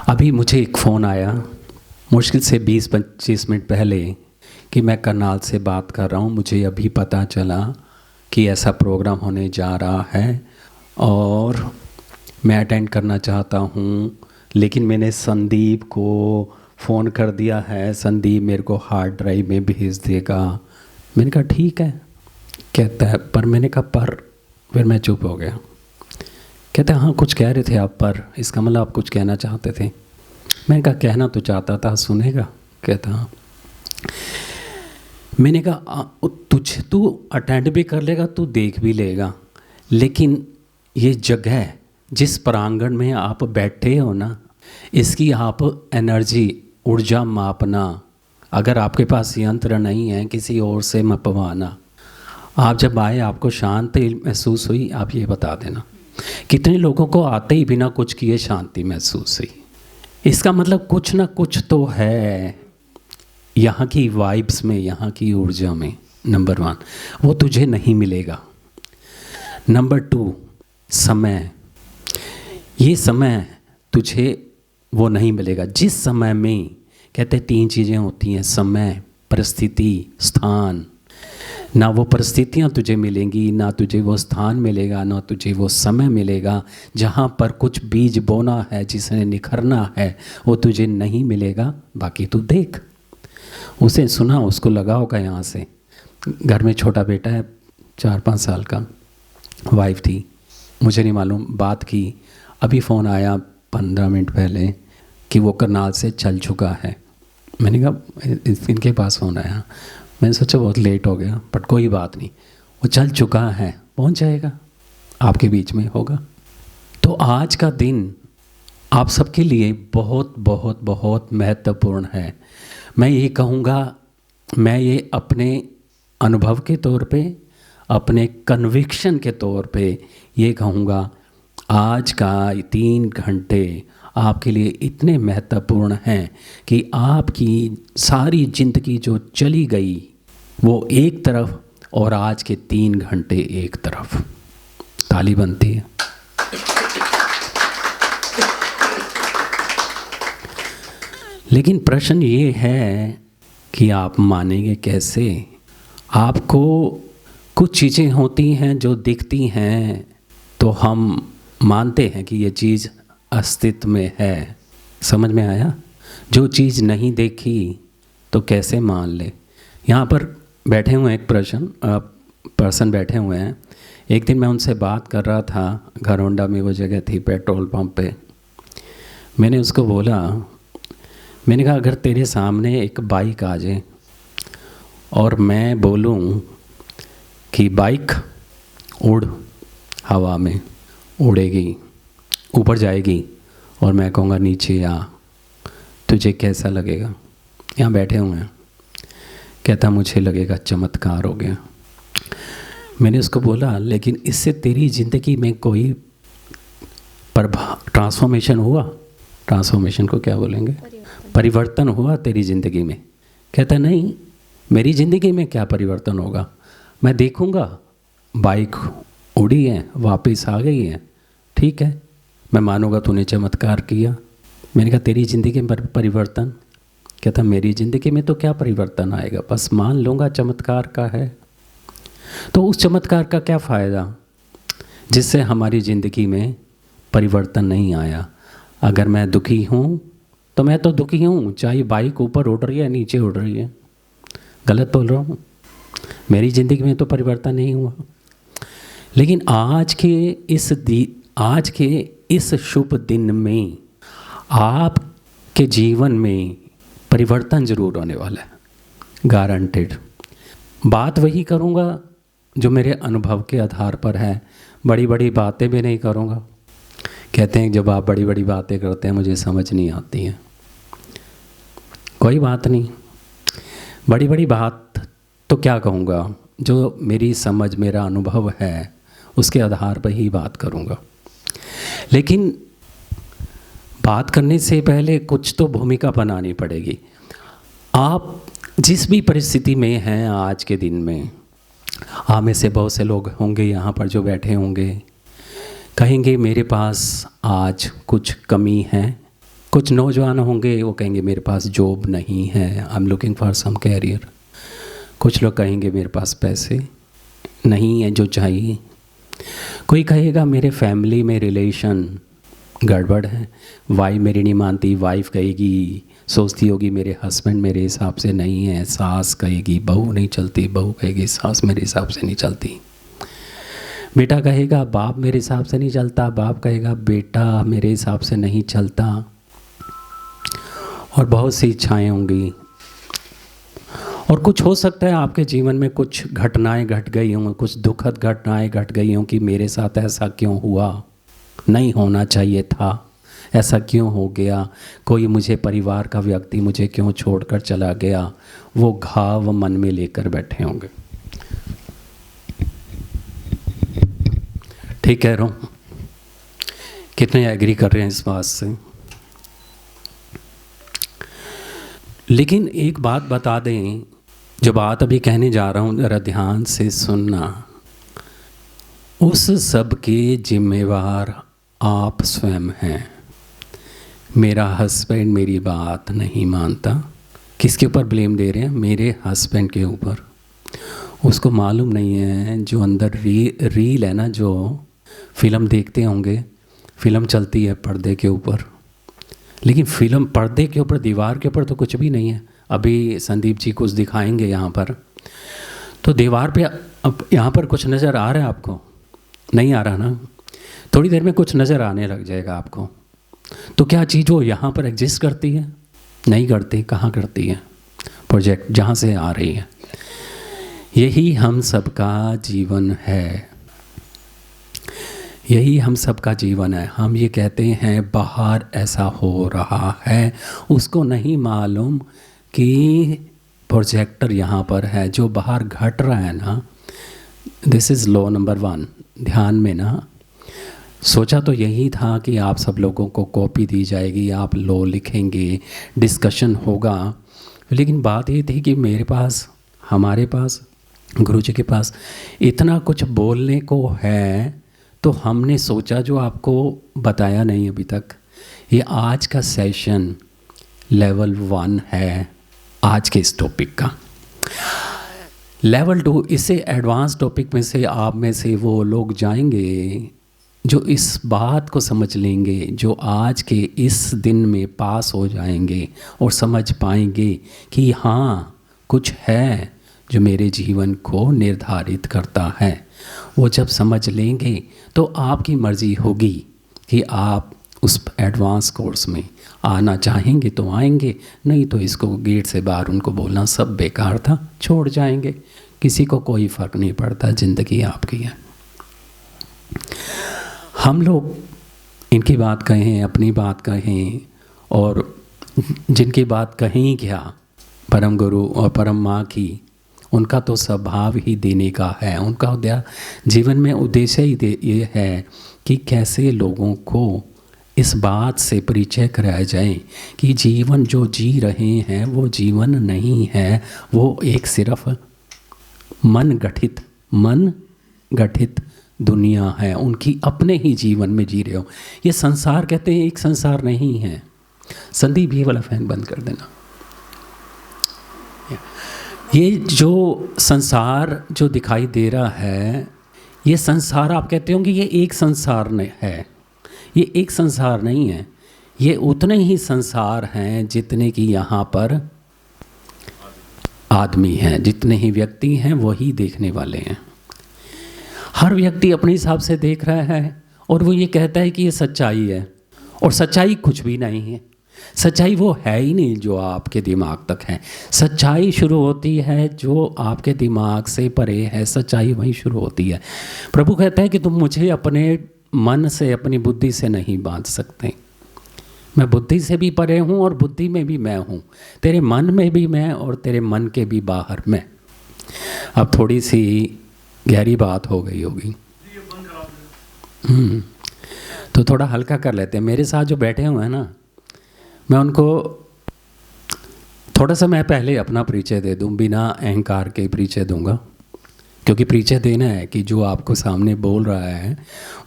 अभी मुझे एक फ़ोन आया मुश्किल से 20-25 मिनट पहले कि मैं करनाल से बात कर रहा हूँ। मुझे अभी पता चला कि ऐसा प्रोग्राम होने जा रहा है और मैं अटेंड करना चाहता हूँ, लेकिन मैंने संदीप को फ़ोन कर दिया है। संदीप मेरे को हार्ड ड्राइव में भेज देगा। मैंने कहा ठीक है। कहता है पर, मैंने कहा पर, फिर मैं चुप हो गया। कहता है हाँ कुछ कह रहे थे आप, पर इसका मतलब आप कुछ कहना चाहते थे। मैंने कहा कहना तो चाहता था, सुनेगा? कहता हाँ। मैंने कहा तू अटेंड भी कर लेगा, तू देख भी लेगा, लेकिन ये जगह जिस प्रांगण में आप बैठे हो ना, इसकी आप एनर्जी ऊर्जा मापना। अगर आपके पास यंत्र नहीं है, किसी और से मपवाना। आप जब आए आपको शांति महसूस हुई, आप ये बता देना। कितने लोगों को आते ही बिना कुछ किए शांति महसूस हुई? इसका मतलब कुछ ना कुछ तो है यहाँ की वाइब्स में, यहाँ की ऊर्जा में। नंबर 1 वो तुझे नहीं मिलेगा। नंबर 2 समय, ये समय तुझे वो नहीं मिलेगा। जिस समय में कहते 3 चीज़ें होती हैं, समय, परिस्थिति, स्थान। ना वो परिस्थितियाँ तुझे मिलेंगी, ना तुझे वो स्थान मिलेगा, ना तुझे वो समय मिलेगा। जहाँ पर कुछ बीज बोना है, जिसने निखरना है, वो तुझे नहीं मिलेगा। बाकी तू देख। उसे सुना, उसको लगा होगा यहाँ से। घर में छोटा बेटा है 4-5 साल का, वाइफ थी, मुझे नहीं मालूम, बात की। अभी फ़ोन आया 15 मिनट पहले कि वो करनाल से चल चुका है। मैंने कहा इनके पास फ़ोन आया। मैंने सोचा बहुत लेट हो गया, बट कोई बात नहीं, वो चल चुका है, पहुंच जाएगा, आपके बीच में होगा। तो आज का दिन आप सबके लिए बहुत बहुत बहुत महत्वपूर्ण है। मैं ये कहूँगा, मैं ये अपने अनुभव के तौर पे, अपने कन्विक्शन के तौर पे ये कहूँगा, आज का 3 घंटे आपके लिए इतने महत्वपूर्ण हैं कि आपकी सारी ज़िंदगी जो चली गई वो एक तरफ, और आज के 3 घंटे एक तरफ। ताली बनती है। लेकिन प्रश्न ये है कि आप मानेंगे कैसे? आपको कुछ चीज़ें होती हैं जो दिखती हैं तो हम मानते हैं कि ये चीज़ अस्तित्व में है। समझ में आया? जो चीज़ नहीं देखी तो कैसे मान ले? यहाँ पर बैठे हुए एक पर्सन बैठे हुए हैं। एक दिन मैं उनसे बात कर रहा था, घरौंडा में वो जगह थी, पेट्रोल पंप पे। मैंने उसको बोला, मैंने कहा अगर तेरे सामने एक बाइक आ जाए और मैं बोलूं कि बाइक उड़, हवा में उड़ेगी, ऊपर जाएगी, और मैं कहूँगा नीचे आ, तुझे कैसा लगेगा? यहाँ बैठे हुए हैं। कहता मुझे लगेगा चमत्कार हो गया। मैंने उसको बोला लेकिन इससे तेरी ज़िंदगी में कोई ट्रांसफॉर्मेशन हुआ? ट्रांसफॉर्मेशन को क्या बोलेंगे? परिवर्तन हुआ तेरी ज़िंदगी में? कहता नहीं, मेरी ज़िंदगी में क्या परिवर्तन होगा? मैं देखूँगा बाइक उड़ी है, वापस आ गई है, ठीक है, मैं मानूंगा तूने चमत्कार किया। मैंने कहा तेरी ज़िंदगी में परिवर्तन? कहता मेरी ज़िंदगी में तो क्या परिवर्तन आएगा, बस मान लूँगा चमत्कार का है। तो उस चमत्कार का क्या फ़ायदा जिससे हमारी ज़िंदगी में परिवर्तन नहीं आया? अगर मैं दुखी हूँ तो मैं तो दुखी हूँ, चाहे बाइक ऊपर उड़ रही है नीचे उड़ रही है। गलत बोल रहा हूँ? मेरी ज़िंदगी में तो परिवर्तन नहीं हुआ। लेकिन आज के इस शुभ दिन में आपके जीवन में परिवर्तन ज़रूर होने वाला है, गारंटेड। बात वही करूँगा जो मेरे अनुभव के आधार पर है, बड़ी बड़ी बातें भी नहीं करूँगा। कहते हैं जब आप बड़ी बड़ी बातें करते हैं मुझे समझ नहीं आती है। कोई बात नहीं, बड़ी बड़ी बात तो क्या कहूँगा, जो मेरी समझ, मेरा अनुभव है उसके आधार पर ही बात करूँगा। लेकिन बात करने से पहले कुछ तो भूमिका बनानी पड़ेगी। आप जिस भी परिस्थिति में हैं आज के दिन में, आप में से बहुत से लोग होंगे यहाँ पर जो बैठे होंगे, कहेंगे मेरे पास आज कुछ कमी है, कुछ नौजवान होंगे वो कहेंगे मेरे पास जॉब नहीं है, I am looking for some career. कुछ लोग कहेंगे मेरे पास पैसे नहीं है जो चाहिए। कोई कहेगा मेरे फैमिली में रिलेशन गड़बड़ है, वाइफ मेरी नहीं मानती, वाइफ कहेगी सोचती होगी मेरे हस्बैंड मेरे हिसाब से नहीं है, सास कहेगी बहू नहीं चलती, बहू कहेगी सास मेरे हिसाब से नहीं चलती, बेटा कहेगा बाप मेरे हिसाब से नहीं चलता, बाप कहेगा बेटा मेरे हिसाब से नहीं चलता। और बहुत सी इच्छाएं होंगी। और कुछ हो सकता है आपके जीवन में कुछ घटनाएं घट गई हों, कुछ दुखद घटनाएं घट गई हों कि मेरे साथ ऐसा क्यों हुआ, नहीं होना चाहिए था, ऐसा क्यों हो गया, कोई मुझे परिवार का व्यक्ति मुझे क्यों छोड़कर चला गया, वो घाव मन में लेकर बैठे होंगे। ठीक कह रहा हूँ? कितने एग्री कर रहे हैं इस बात से? लेकिन एक बात बता दें, जो बात अभी कहने जा रहा हूँ ज़रा ध्यान से सुनना। उस सब के जिम्मेवार आप स्वयं हैं। मेरा हस्बैंड मेरी बात नहीं मानता, किसके ऊपर ब्लेम दे रहे हैं? मेरे हस्बैंड के ऊपर। उसको मालूम नहीं है जो अंदर रील है ना, जो फिल्म देखते होंगे, फिल्म चलती है पर्दे के ऊपर, लेकिन फिल्म पर्दे के ऊपर दीवार के ऊपर तो कुछ भी नहीं है। अभी संदीप जी कुछ दिखाएंगे यहाँ पर, तो दीवार पे अब यहाँ पर कुछ नज़र आ रहा है आपको? नहीं आ रहा ना? थोड़ी देर में कुछ नज़र आने लग जाएगा आपको। तो क्या चीज़ वो यहाँ पर एग्जिस्ट करती है? नहीं करती। कहाँ करती है? प्रोजेक्ट जहाँ से आ रही है। यही हम सबका जीवन है, यही हम सबका जीवन है। हम ये कहते हैं बाहर ऐसा हो रहा है, उसको नहीं मालूम कि प्रोजेक्टर यहाँ पर है, जो बाहर घट रहा है ना। This is law number 1। ध्यान में ना, सोचा तो यही था कि आप सब लोगों को कॉपी दी जाएगी, आप लॉ लिखेंगे, डिस्कशन होगा, लेकिन बात ये थी कि मेरे पास, हमारे पास, गुरु जी के पास इतना कुछ बोलने को है, तो हमने सोचा जो आपको बताया नहीं अभी तक, ये आज का सेशन लेवल 1 है आज के इस टॉपिक का। लेवल 2 इससे एडवांस टॉपिक में से आप में से वो लोग जाएंगे जो इस बात को समझ लेंगे, जो आज के इस दिन में पास हो जाएंगे और समझ पाएंगे कि हाँ कुछ है जो मेरे जीवन को निर्धारित करता है। वो जब समझ लेंगे तो आपकी मर्ज़ी होगी कि आप उस एडवांस कोर्स में आना चाहेंगे तो आएंगे, नहीं तो इसको गेट से बाहर उनको बोलना सब बेकार था, छोड़ जाएंगे। किसी को कोई फ़र्क नहीं पड़ता, ज़िंदगी आपकी है। हम लोग इनकी बात कहें, अपनी बात कहें, और जिनकी बात कहीं क्या, परम गुरु और परम माँ की, उनका तो स्वभाव ही देने का है। उनका जीवन में उद्देश्य ही ये है कि कैसे लोगों को इस बात से परिचय कराया जाए कि जीवन जो जी रहे हैं वो जीवन नहीं है, वो एक सिर्फ मन गठित दुनिया है। उनकी अपने ही जीवन में जी रहे हो। ये संसार कहते हैं एक संसार नहीं है। संदीप ये वाला फैन बंद कर देना। ये जो संसार जो दिखाई दे रहा है, ये संसार आप कहते होंगे ये एक संसार है। ये एक संसार नहीं है, ये उतने ही संसार हैं जितने कि यहाँ पर आदमी हैं, जितने ही व्यक्ति हैं वही देखने वाले हैं। हर व्यक्ति अपने हिसाब से देख रहा है और वो ये कहता है कि ये सच्चाई है, और सच्चाई कुछ भी नहीं है। सच्चाई वो है ही नहीं जो आपके दिमाग तक है। सच्चाई शुरू होती है जो आपके दिमाग से परे है, सच्चाई वहीं शुरू होती है। प्रभु कहता है कि तुम मुझे अपने मन से, अपनी बुद्धि से नहीं बांध सकते। मैं बुद्धि से भी परे हूँ और बुद्धि में भी मैं हूँ, तेरे मन में भी मैं और तेरे मन के भी बाहर मैं। अब थोड़ी सी गहरी बात हो गई होगी, तो थोड़ा हल्का कर लेते हैं। मेरे साथ जो बैठे हुए हैं ना, मैं उनको थोड़ा सा मैं पहले अपना परिचय दे दूं, बिना अहंकार के परिचय दूंगा, क्योंकि परिचय देना है कि जो आपको सामने बोल रहा है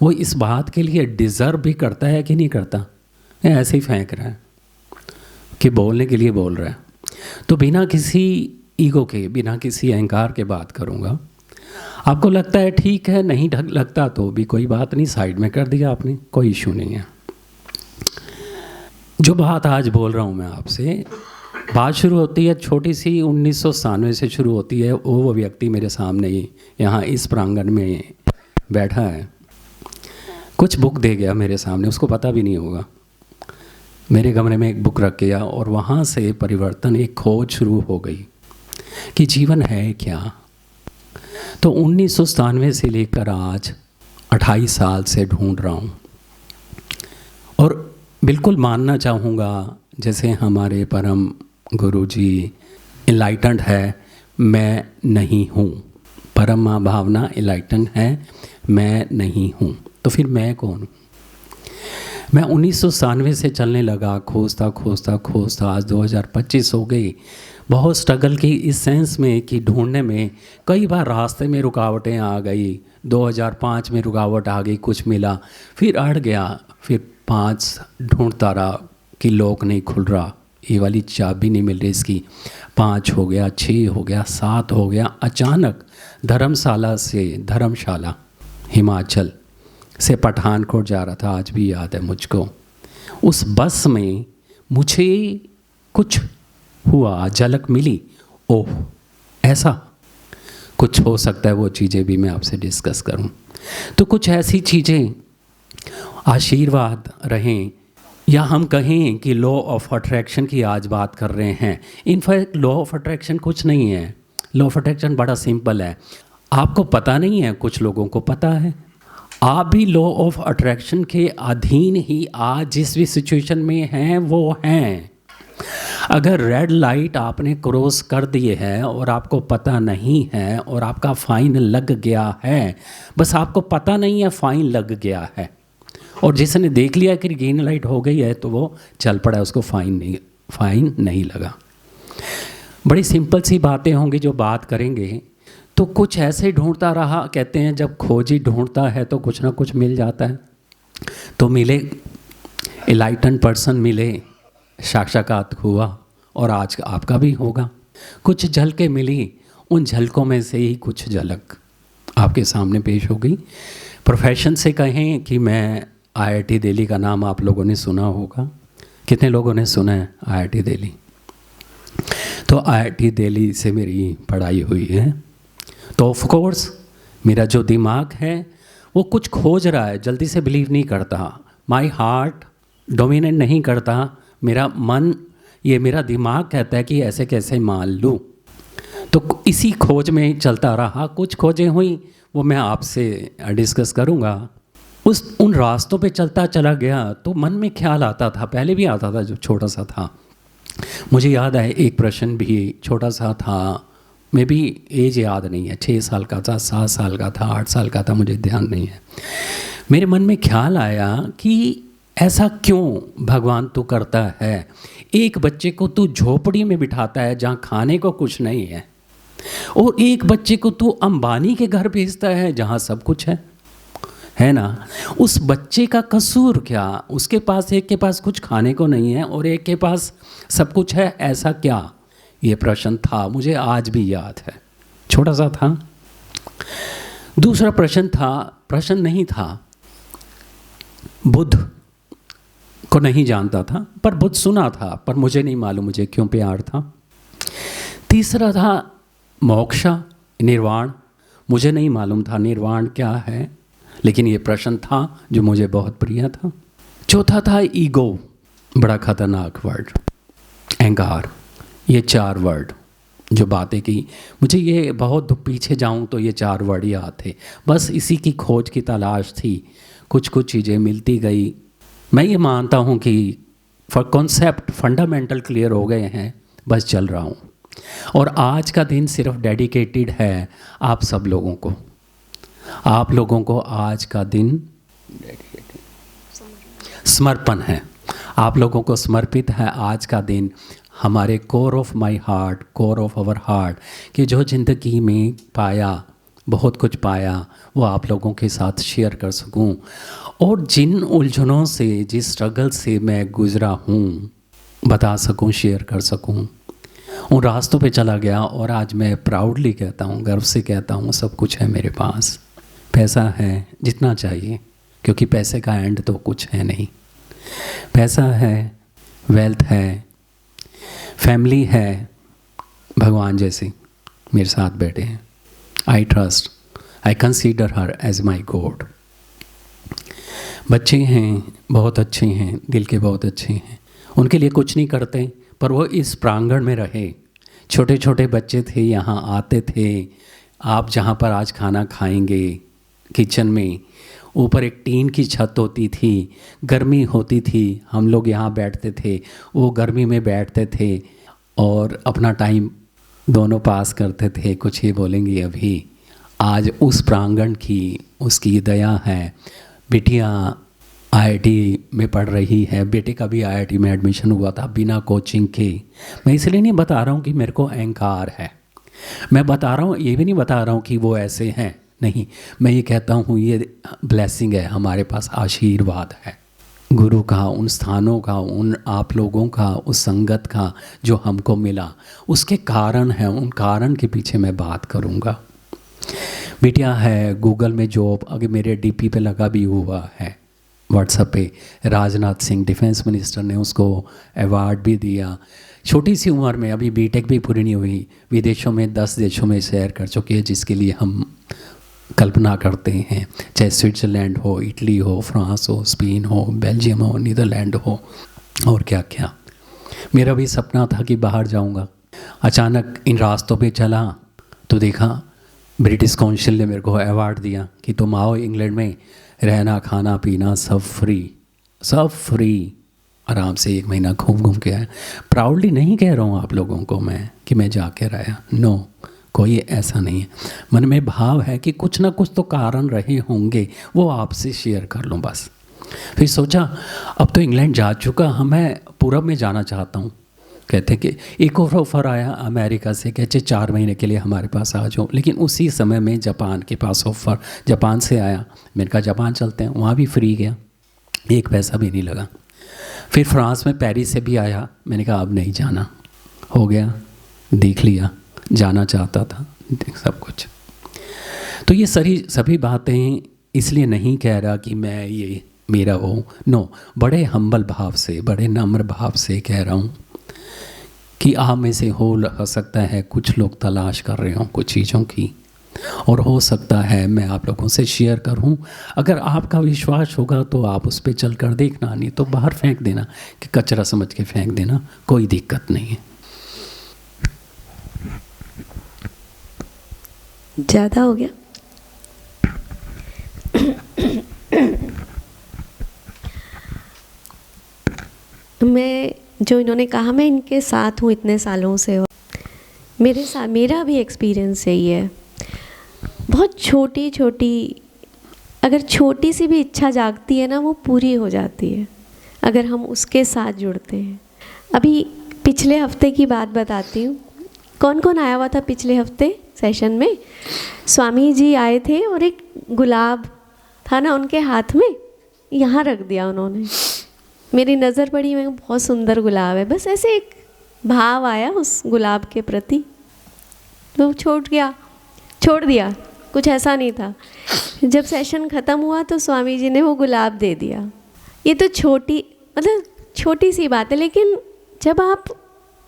वो इस बात के लिए डिज़र्व भी करता है कि नहीं करता, ऐसे ही फेंक रहा है। कि बोलने के लिए बोल रहा है। तो बिना किसी ईगो के, बिना किसी अहंकार के बात करूँगा। आपको लगता है ठीक है, नहीं लगता तो भी कोई बात नहीं, साइड में कर दिया आपने, कोई इशू नहीं है। जो बात आज बोल रहा हूँ मैं आपसे, बात शुरू होती है छोटी सी 1997 से शुरू होती है। वो व्यक्ति मेरे सामने ही यहाँ इस प्रांगण में बैठा है, कुछ बुक दे गया मेरे सामने, उसको पता भी नहीं होगा। मेरे कमरे में एक बुक रख गया और वहाँ से परिवर्तन, एक खोज शुरू हो गई कि जीवन है क्या। तो 1997 से लेकर आज 28 साल से ढूंढ रहा हूँ। और बिल्कुल मानना चाहूँगा, जैसे हमारे परम गुरु जी इनलाइटेंड है, मैं नहीं हूँ। परम माँ भावना इनलाइटेंड है, मैं नहीं हूँ। तो फिर मैं कौन हूँ? मैं 1997 से चलने लगा, खोजता खोजता खोजता आज 2025 हो गई। बहुत स्ट्रगल की इस सेंस में कि ढूंढने में कई बार रास्ते में रुकावटें आ गई। 2005 में रुकावट आ गई, कुछ मिला, फिर अड़ गया, फिर 5 ढूंढता रहा कि लॉक नहीं खुल रहा, ये वाली चाबी नहीं मिल रही इसकी। 5 हो गया, 6 हो गया, 7 हो गया। अचानक धर्मशाला हिमाचल से पठानकोट जा रहा था, आज भी याद है मुझको। उस बस में मुझे कुछ हुआ, झलक मिली, ओह ऐसा कुछ हो सकता है, वो चीज़ें भी मैं आपसे डिस्कस करूं। तो कुछ ऐसी चीज़ें आशीर्वाद रहें, या हम कहें कि लॉ ऑफ अट्रैक्शन की आज बात कर रहे हैं। इनफैक्ट लॉ ऑफ अट्रैक्शन कुछ नहीं है। लॉ ऑफ अट्रैक्शन बड़ा सिंपल है। आपको पता नहीं है, कुछ लोगों को पता है। आप भी लॉ ऑफ अट्रैक्शन के अधीन ही आज जिस भी सिचुएशन में हैं वो हैं। अगर रेड लाइट आपने क्रॉस कर दिए है और आपको पता नहीं है और आपका फ़ाइन लग गया है, बस आपको पता नहीं है फ़ाइन लग गया है, और जिसने देख लिया कि ग्रीन लाइट हो गई है तो वो चल पड़ा, उसको फ़ाइन नहीं लगा। बड़ी सिंपल सी बातें होंगी जो बात करेंगे। तो कुछ ऐसे ढूंढता रहा, कहते हैं जब खोजी ढूंढता है तो कुछ ना कुछ मिल जाता है। तो मिले, एनलाइटन पर्सन मिले, साक्षात्कार हुआ, और आज आपका भी होगा। कुछ झलकें मिली, उन झलकों में से ही कुछ झलक आपके सामने पेश हो गई। प्रोफेशन से कहें कि मैं IIT दिल्ली का नाम आप लोगों ने सुना होगा। कितने लोगों ने सुना है IIT दिल्ली? तो IIT दिल्ली से मेरी पढ़ाई हुई है। तो ऑफ कोर्स मेरा जो दिमाग है वो कुछ खोज रहा है, जल्दी से बिलीव नहीं करता। माय हार्ट डोमिनेट नहीं करता, मेरा मन, ये मेरा दिमाग कहता है कि ऐसे कैसे मान लूँ। तो इसी खोज में चलता रहा। कुछ खोजें हुई, वो मैं आपसे डिस्कस करूँगा। उन रास्तों पे चलता चला गया तो मन में ख्याल आता था, पहले भी आता था जब छोटा सा था। मुझे याद है एक प्रश्न भी छोटा सा था, मैं भी एज याद नहीं है, 6 साल का था, 7 साल का था, 8 साल का था, मुझे ध्यान नहीं है। मेरे मन में ख्याल आया कि ऐसा क्यों भगवान तू करता है? एक बच्चे को तू झोपड़ी में बिठाता है जहाँ खाने को कुछ नहीं है, और एक बच्चे को तू अंबानी के घर भेजता है जहाँ सब कुछ है ना। उस बच्चे का कसूर क्या? उसके पास, एक के पास कुछ खाने को नहीं है और एक के पास सब कुछ है, ऐसा क्या? ये प्रश्न था, मुझे आज भी याद है, छोटा सा था। दूसरा प्रश्न नहीं था, बुद्ध को नहीं जानता था, पर बुद्ध सुना था, पर मुझे नहीं मालूम मुझे क्यों प्यार था। तीसरा था मोक्ष, निर्वाण, मुझे नहीं मालूम था निर्वाण क्या है, लेकिन ये प्रश्न था जो मुझे बहुत प्रिय था। चौथा था ईगो, बड़ा खतरनाक वर्ड, अहंकार। ये 4 वर्ड जो बातें की, मुझे ये बहुत पीछे जाऊं तो ये 4 वर्ड याद थे। बस इसी की खोज की तलाश थी, कुछ चीज़ें मिलती गई। मैं ये मानता हूँ कि कॉन्सेप्ट फंडामेंटल क्लियर हो गए हैं, बस चल रहा हूँ। और आज का दिन सिर्फ डेडिकेटेड है आप सब लोगों को। आप लोगों को आज का दिन समर्पण है, आप लोगों को समर्पित है आज का दिन। हमारे core of my heart, core of our heart, कि जो ज़िंदगी में पाया, बहुत कुछ पाया, वो आप लोगों के साथ शेयर कर सकूं। और जिन उलझनों से, जिस स्ट्रगल से मैं गुज़रा हूँ, बता सकूं, शेयर कर सकूं। उन रास्तों पे चला गया और आज मैं प्राउडली कहता हूं, गर्व से कहता हूं, सब कुछ है मेरे पास। पैसा है जितना चाहिए, क्योंकि पैसे का एंड तो कुछ है नहीं। पैसा है, वेल्थ है, फैमिली है, भगवान जैसे मेरे साथ बैठे हैं। I trust, I consider her as my god. बच्चे हैं, बहुत अच्छे हैं, दिल के बहुत अच्छे हैं, उनके लिए कुछ नहीं करते, पर वो इस प्रांगण में रहे। छोटे छोटे बच्चे थे, यहाँ आते थे। आप जहाँ पर आज खाना खाएंगे, किचन में ऊपर एक टीन की छत होती थी, गर्मी होती थी, हम लोग यहाँ बैठते थे, वो गर्मी में बैठते थे और अपना टाइम दोनों पास करते थे। कुछ ही बोलेंगे अभी। आज उस प्रांगण की उसकी दया है। बिटिया आईआईटी में पढ़ रही है, बेटे का भी आईआईटी में एडमिशन हुआ था बिना कोचिंग के। मैं इसलिए नहीं बता रहा हूँ कि मेरे को अहंकार है, मैं बता रहा हूँ, ये भी नहीं बता रहा हूँ कि वो ऐसे हैं, नहीं। मैं ये कहता हूँ ये ब्लेसिंग है, हमारे पास आशीर्वाद है गुरु का, उन स्थानों का, उन आप लोगों का, उस संगत का जो हमको मिला, उसके कारण है। उन कारण के पीछे मैं बात करूँगा। बिटिया है गूगल में जॉब, अगर मेरे डीपी पे लगा भी हुआ है व्हाट्सएप पे। राजनाथ सिंह डिफेंस मिनिस्टर ने उसको अवार्ड भी दिया। छोटी सी उम्र में, अभी बीटेक भी पूरी नहीं हुई, विदेशों में 10 देशों में सैर कर चुकी है, जिसके लिए हम कल्पना करते हैं, चाहे स्विट्ज़रलैंड हो, इटली हो, फ्रांस हो, स्पेन हो, बेल्जियम हो, नीदरलैंड हो, और क्या क्या। मेरा भी सपना था कि बाहर जाऊंगा। अचानक इन रास्तों पे चला तो देखा ब्रिटिश काउंसिल ने मेरे को अवार्ड दिया कि तुम आओ इंग्लैंड में, रहना खाना पीना सब फ्री, सब फ्री। आराम से 1 महीना घूम के आया। प्राउडली नहीं कह रहा हूँ आप लोगों को मैं कि मैं जाकर आया, नो, कोई ऐसा नहीं है। मन में भाव है कि कुछ ना कुछ तो कारण रहे होंगे, वो आपसे शेयर कर लूँ बस। फिर सोचा अब तो इंग्लैंड जा चुका, मैं पूरब में जाना चाहता हूँ। कहते कि एक और ऑफ़र आया अमेरिका से, कहते 4 महीने के लिए हमारे पास आ जाओ। लेकिन उसी समय में जापान के पास ऑफ़र जापान से आया। मैंने कहा जापान चलते हैं, वहाँ भी फ्री गया, 1 पैसा भी नहीं लगा। फिर फ्रांस में पेरिस से भी आया, मैंने कहा अब नहीं जाना, हो गया, देख लिया, जाना चाहता था, देख सब कुछ। तो ये सभी बातें इसलिए नहीं कह रहा कि मैं ये मेरा वो, नो, बड़े हम्बल भाव से, बड़े नम्र भाव से कह रहा हूँ कि आप में से हो सकता है कुछ लोग तलाश कर रहे हों कुछ चीज़ों की, और हो सकता है मैं आप लोगों से शेयर करूं। अगर आपका विश्वास होगा तो आप उस पर चल कर देखना, नहीं तो बाहर फेंक देना, कि कचरा समझ के फेंक देना, कोई दिक्कत नहीं है। ज़्यादा हो गया? मैं जो इन्होंने कहा, मैं इनके साथ हूँ इतने सालों से, और मेरे साथ मेरा भी एक्सपीरियंस यही है। बहुत छोटी छोटी, अगर छोटी सी भी इच्छा जागती है ना, वो पूरी हो जाती है अगर हम उसके साथ जुड़ते हैं। अभी पिछले हफ्ते की बात बताती हूँ। कौन कौन आया हुआ था पिछले हफ्ते सेशन में? स्वामी जी आए थे और एक गुलाब था ना उनके हाथ में, यहाँ रख दिया उन्होंने। मेरी नज़र पड़ी, मैं बहुत सुंदर गुलाब है, बस ऐसे एक भाव आया उस गुलाब के प्रति, तो छोड़ दिया, कुछ ऐसा नहीं था। जब सेशन ख़त्म हुआ तो स्वामी जी ने वो गुलाब दे दिया। ये तो छोटी सी बात है, लेकिन जब आप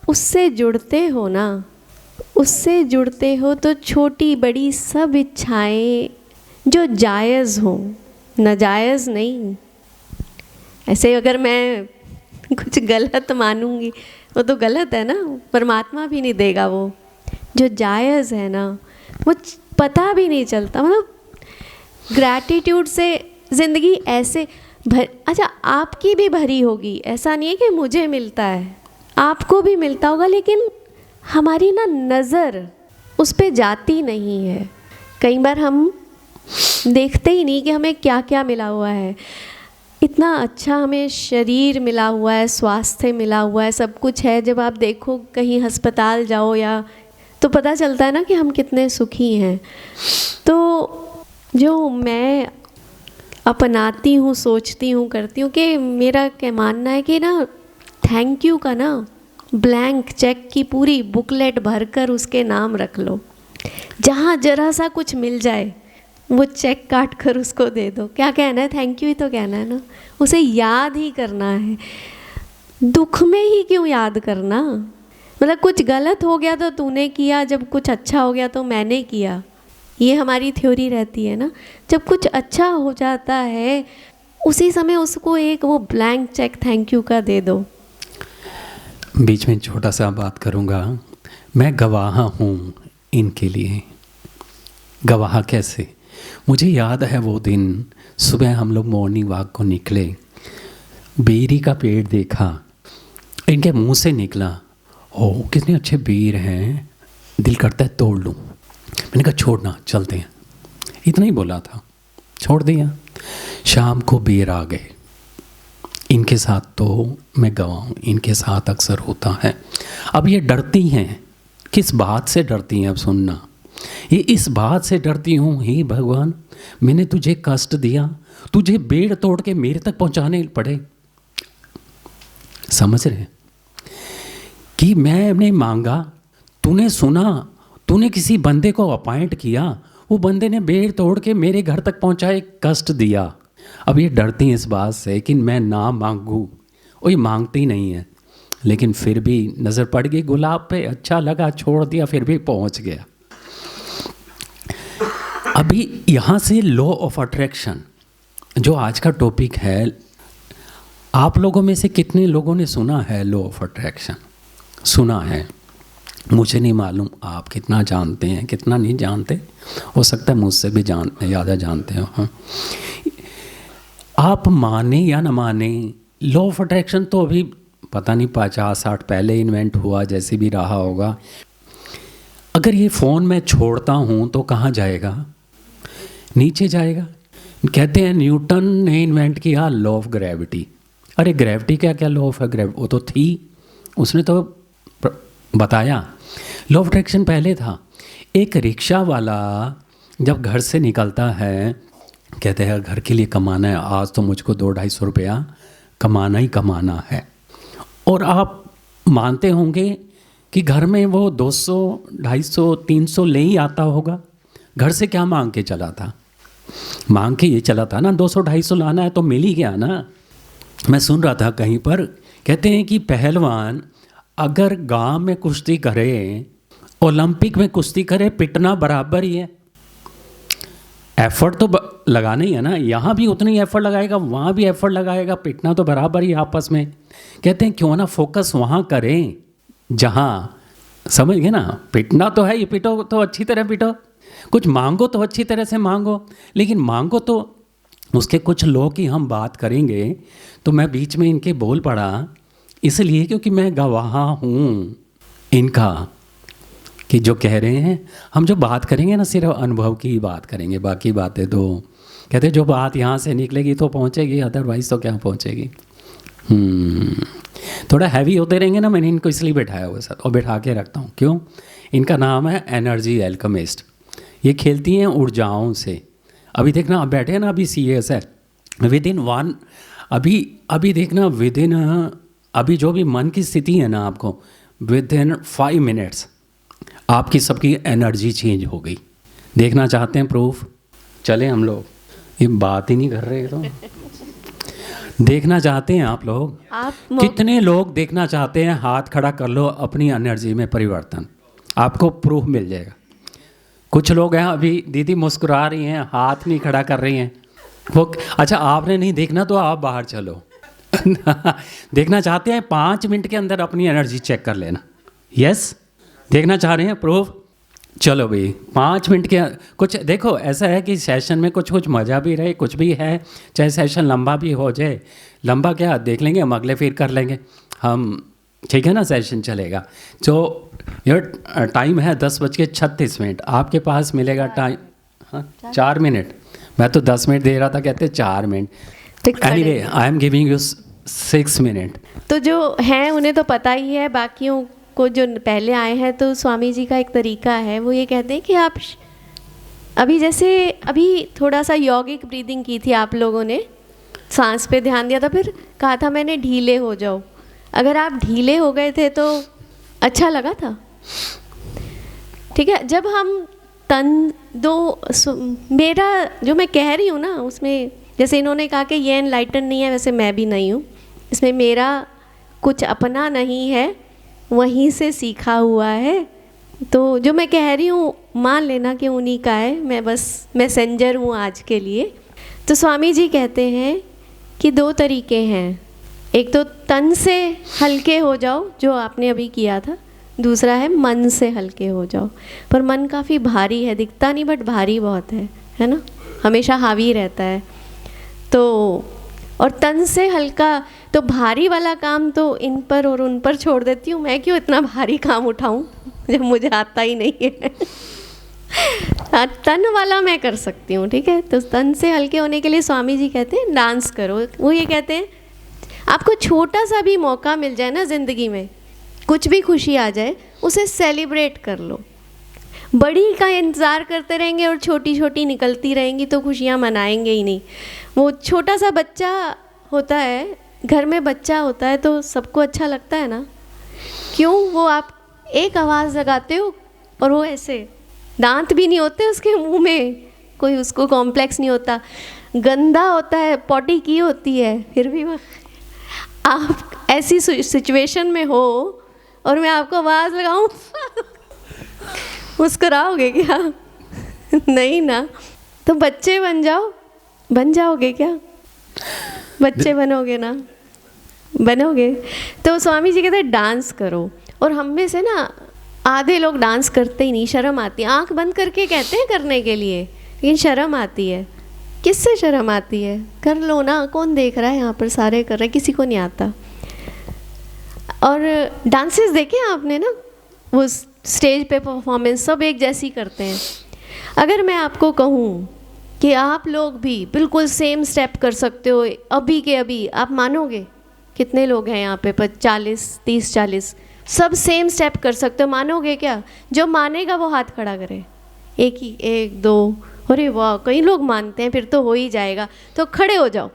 उससे जुड़ते हो ना, उससे जुड़ते हो तो छोटी बड़ी सब इच्छाएं जो जायज़ हो, नाजायज़ नहीं। ऐसे अगर मैं कुछ गलत मानूंगी वो तो गलत है ना, परमात्मा भी नहीं देगा। वो जो जायज़ है ना, वो पता भी नहीं चलता। मतलब ग्रैटिट्यूड से ज़िंदगी ऐसे अच्छा, आपकी भी भरी होगी, ऐसा नहीं है कि मुझे मिलता है, आपको भी मिलता होगा, लेकिन हमारी ना नज़र उस पे जाती नहीं है। कई बार हम देखते ही नहीं कि हमें क्या क्या मिला हुआ है। इतना अच्छा हमें शरीर मिला हुआ है, स्वास्थ्य मिला हुआ है, सब कुछ है। जब आप देखो कहीं अस्पताल जाओ या, तो पता चलता है ना कि हम कितने सुखी हैं। तो जो मैं अपनाती हूँ, सोचती हूँ, करती हूँ कि मेरा क्या मानना है कि ना, थैंक यू का ना ब्लैंक चेक की पूरी बुकलेट भरकर उसके नाम रख लो। जहाँ जरा सा कुछ मिल जाए वो चेक काट कर उसको दे दो। क्या कहना है, थैंक यू ही तो कहना है ना, उसे याद ही करना है। दुख में ही क्यों याद करना, मतलब कुछ गलत हो गया तो तूने किया, जब कुछ अच्छा हो गया तो मैंने किया, ये हमारी थ्योरी रहती है ना। जब कुछ अच्छा हो जाता है उसी समय उसको एक वो ब्लैंक चेक थैंक यू का दे दो। बीच में छोटा सा बात करूँगा, मैं गवाह हूँ इनके लिए। गवाह कैसे, मुझे याद है वो दिन सुबह हम लोग मॉर्निंग वॉक को निकले, बेरी का पेड़ देखा, इनके मुंह से निकला, ओ कितने अच्छे बेर हैं, दिल करता है तोड़ लूँ। मैंने कहा छोड़ना, चलते हैं, इतना ही बोला था, छोड़ दिया। शाम को बेर आ गए। इनके साथ तो मैं गवाह हूँ, इनके साथ अक्सर होता है। अब ये डरती हैं, किस बात से डरती हैं, अब सुनना। ये इस बात से डरती हूँ, हे भगवान मैंने तुझे कष्ट दिया, तुझे बेड़ तोड़ के मेरे तक पहुँचाने पड़े। समझ रहे कि मैंने मांगा, तूने सुना, तूने किसी बंदे को अपॉइंट किया, वो बंदे ने बेड़ तोड़ के मेरे घर तक पहुँचाए, कष्ट दिया। अब ये डरती हैं इस बात से कि मैं ना मांगूँ, और ये मांगती नहीं है, लेकिन फिर भी नज़र पड़ गई गुलाब पे, अच्छा लगा, छोड़ दिया, फिर भी पहुँच गया। अभी यहाँ से लॉ ऑफ अट्रैक्शन जो आज का टॉपिक है, आप लोगों में से कितने लोगों ने सुना है लॉ ऑफ अट्रैक्शन? सुना है, मुझे नहीं मालूम आप कितना जानते हैं, कितना नहीं जानते, हो सकता है मुझसे भी ज़्यादा जानते हो। हाँ, आप माने या ना माने, लॉ ऑफ अट्रैक्शन तो अभी पता नहीं 50-60 पहले इन्वेंट हुआ, जैसे भी रहा होगा। अगर ये फ़ोन मैं छोड़ता हूँ तो कहाँ जाएगा? नीचे जाएगा। कहते हैं न्यूटन ने इन्वेंट किया लॉ ऑफ ग्रेविटी। अरे ग्रेविटी क्या क्या लॉ ऑफ ग्रेविटी, वो तो थी, उसने तो बताया। लॉ ऑफ अट्रैक्शन पहले था। एक रिक्शा वाला जब घर से निकलता है, कहते हैं घर के लिए कमाना है, आज तो मुझको 200-250 रुपया कमाना ही कमाना है। और आप मानते होंगे कि घर में वो 200, 250, 300 ले ही आता होगा। घर से क्या मांग के चला था? मांग के ये चला था ना, 200-250 लाना है तो मिल ही गया ना। मैं सुन रहा था कहीं पर, कहते हैं कि पहलवान अगर गांव में कुश्ती करे, ओलंपिक में कुश्ती करे, पिटना बराबर ही है। एफर्ट तो लगाना ही है ना, यहाँ भी उतना ही एफर्ट लगाएगा, वहाँ भी एफर्ट लगाएगा, पिटना तो बराबर ही आपस में। कहते हैं क्यों ना फोकस वहाँ करें जहाँ, समझ गए ना, पिटना तो है, ये पिटो तो अच्छी तरह पिटो, कुछ मांगो तो अच्छी तरह से मांगो, लेकिन मांगो तो उसके कुछ लोग की हम बात करेंगे। तो मैं बीच में इनके बोल पड़ा इसलिए क्योंकि मैं गवाह हूँ इनका, कि जो कह रहे हैं, हम जो बात करेंगे ना सिर्फ अनुभव की ही बात करेंगे, बाकी बातें तो कहते जो बात यहाँ से निकलेगी तो पहुँचेगी, अदरवाइज़ तो क्या पहुँचेगी। थोड़ा हैवी होते रहेंगे ना, मैंने इनको इसलिए बैठाया हुआ सर, और बैठा के रखता हूँ। क्यों? इनका नाम है एनर्जी एल्केमिस्ट। ये खेलती हैं ऊर्जाओं से। अभी देखना, अब बैठे हैं ना, अभी CS है, विद इन वन, अभी देखना विद इन, अभी जो भी मन की स्थिति है ना, आपको विद इन 5 मिनट्स आपकी सबकी एनर्जी चेंज हो गई। देखना चाहते हैं प्रूफ? चले हम लोग, ये बात ही नहीं कर रहे तो देखना चाहते हैं आप लोग? कितने लोग देखना चाहते हैं? हाथ खड़ा कर लो, अपनी एनर्जी में परिवर्तन, आपको प्रूफ मिल जाएगा। कुछ लोग हैं, अभी दीदी मुस्कुरा रही हैं, हाथ नहीं खड़ा कर रही हैं वो। अच्छा, आपने नहीं देखना तो आप बाहर चलो देखना चाहते हैं 5 मिनट के अंदर अपनी एनर्जी चेक कर लेना। यस, देखना चाह रहे हैं प्रूफ? चलो भाई 5 मिनट के कुछ देखो, ऐसा है कि सेशन में कुछ मज़ा भी रहे, कुछ भी है, चाहे सेशन लंबा भी हो जाए, लंबा क्या देख लेंगे हम, अगले फिर कर लेंगे हम, ठीक है ना, सेशन चलेगा। तो यार टाइम है 10:36, आपके पास मिलेगा टाइम। हाँ 4 मिनट, मैं तो 10 मिनट दे रहा था, कहते 4 minute. Anyway I am giving you 6 minute. तो जो हैं उन्हें तो पता ही है, बाकियों को जो पहले आए हैं, तो स्वामी जी का एक तरीका है, वो ये कहते हैं कि आप अभी थोड़ा सा यौगिक ब्रीदिंग की थी आप लोगों ने, सांस पे ध्यान दिया था, फिर कहा था मैंने ढीले हो जाओ। अगर आप ढीले हो गए थे तो अच्छा लगा था? ठीक है, जब हम मेरा जो मैं कह रही हूँ ना, उसमें जैसे इन्होंने कहा कि ये एनलाइटन नहीं है, वैसे मैं भी नहीं हूँ, इसमें मेरा कुछ अपना नहीं है, वहीं से सीखा हुआ है। तो जो मैं कह रही हूँ मान लेना कि उन्हीं का है, मैं बस मैसेंजर हूँ आज के लिए। तो स्वामी जी कहते हैं कि 2 तरीके हैं, एक तो तन से हल्के हो जाओ जो आपने अभी किया था, दूसरा है मन से हल्के हो जाओ। पर मन काफ़ी भारी है, दिखता नहीं बट भारी बहुत है ना, हमेशा हावी रहता है। तो और तन से हल्का, तो भारी वाला काम तो इन पर और उन पर छोड़ देती हूँ, मैं क्यों इतना भारी काम उठाऊँ जब मुझे आता ही नहीं है। तन वाला मैं कर सकती हूँ, ठीक है। तो तन से हल्के होने के लिए स्वामी जी कहते हैं डांस करो। वो ये कहते हैं आपको छोटा सा भी मौका मिल जाए ना ज़िंदगी में, कुछ भी खुशी आ जाए, उसे सेलिब्रेट कर लो। बड़ी का इंतज़ार करते रहेंगे और छोटी छोटी निकलती रहेंगी तो खुशियाँ मनाएंगे ही नहीं। वो छोटा सा बच्चा होता है, घर में बच्चा होता है तो सबको अच्छा लगता है ना, क्यों? वो आप एक आवाज़ लगाते हो और वो ऐसे, दांत भी नहीं होते उसके मुंह में, कोई उसको कॉम्प्लेक्स नहीं होता, गंदा होता है, पॉटी की होती है, फिर भी आप ऐसी सिचुएशन में हो और मैं आपको आवाज़ लगाऊं मुस्कुराओगे क्या? नहीं ना। तो बच्चे बन जाओगे क्या? बच्चे बनोगे ना? बनोगे। तो स्वामी जी कहते हैं डांस करो। और हम में से ना आधे लोग डांस करते ही नहीं, शर्म आती है, आंख बंद करके कहते हैं करने के लिए, लेकिन शर्म आती है। किससे शर्म आती है? कर लो ना, कौन देख रहा है? यहाँ पर सारे कर रहे हैं, किसी को नहीं आता। और डांसेस देखे आपने ना, वो स्टेज पे परफॉर्मेंस सब एक जैसी करते हैं। अगर मैं आपको कहूँ कि आप लोग भी बिल्कुल सेम स्टेप कर सकते हो अभी के अभी, आप मानोगे? कितने लोग हैं यहाँ पे? 30-40 सब सेम स्टेप कर सकते हो, मानोगे क्या? जो मानेगा वो हाथ खड़ा करे। 1 2, अरे वाह, कई लोग मानते हैं, फिर तो हो ही जाएगा। तो खड़े हो जाओ।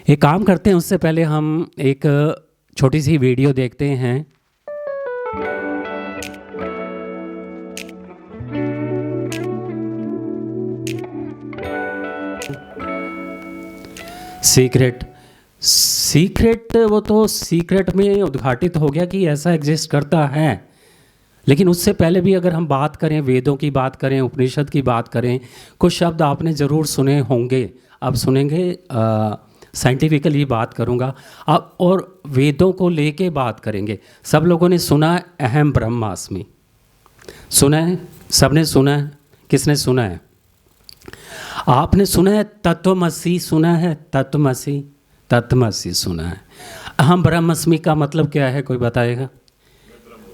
एक काम करते हैं, उससे पहले हम एक छोटी सी वीडियो देखते हैं। सीक्रेट वो तो सीक्रेट में उद्घाटित हो गया कि ऐसा एग्जिस्ट करता है। लेकिन उससे पहले भी अगर हम बात करें, वेदों की बात करें, उपनिषद की बात करें, कुछ शब्द आपने ज़रूर सुने होंगे, आप सुनेंगे। साइंटिफिकली बात करूँगा अब, और वेदों को लेके बात करेंगे। सब लोगों ने सुना है अहम ब्रह्मास्मि, सुना है? सबने सुना है? किसने सुना है? आपने सुना है तत्वमसि? सुना है तत्वमसि? तत्वमसि सुना है। अहम ब्रह्मास्मि का मतलब क्या है, कोई बताएगा?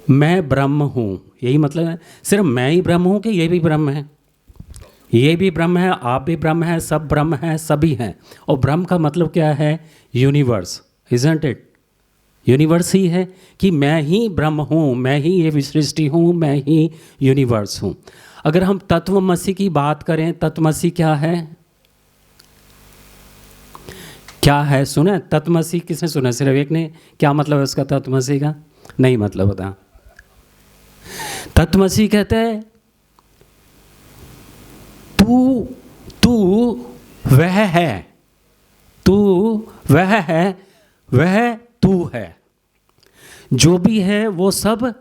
मैं ब्रह्म हूँ, यही मतलब है। सिर्फ मैं ही ब्रह्म हूँ कि ये भी ब्रह्म है? ये भी ब्रह्म है, आप भी ब्रह्म है, सब ब्रह्म है, सभी हैं। और ब्रह्म का मतलब क्या है? Universe, isn't it? यूनिवर्स ही है कि मैं ही ब्रह्म हूँ, मैं ही ये सृष्टि हूँ, मैं ही यूनिवर्स हूँ। अगर हम तत्वमसि की बात करें, तत्वमसि क्या है? क्या है? सुना है तत्वमसि? किसने सुना? सिर्फ एक ने। क्या मतलब है उसका तत्वमसि का? नहीं मतलब बता। तत्वमसि कहते हैं तू वह है, तू वह है, वह तू है, जो भी है वो सब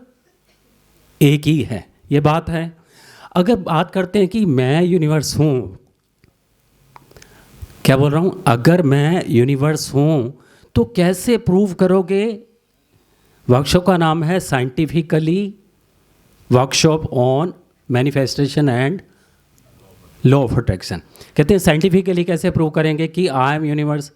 एक ही है। ये बात है। अगर बात करते हैं कि मैं यूनिवर्स हूँ, क्या बोल रहा हूँ? अगर मैं यूनिवर्स हूँ तो कैसे प्रूव करोगे? वर्कशॉप का नाम है scientifically workshop on manifestation and law of attraction. कहते हैं साइंटिफिकली कैसे प्रूव करेंगे कि आई एम यूनिवर्स।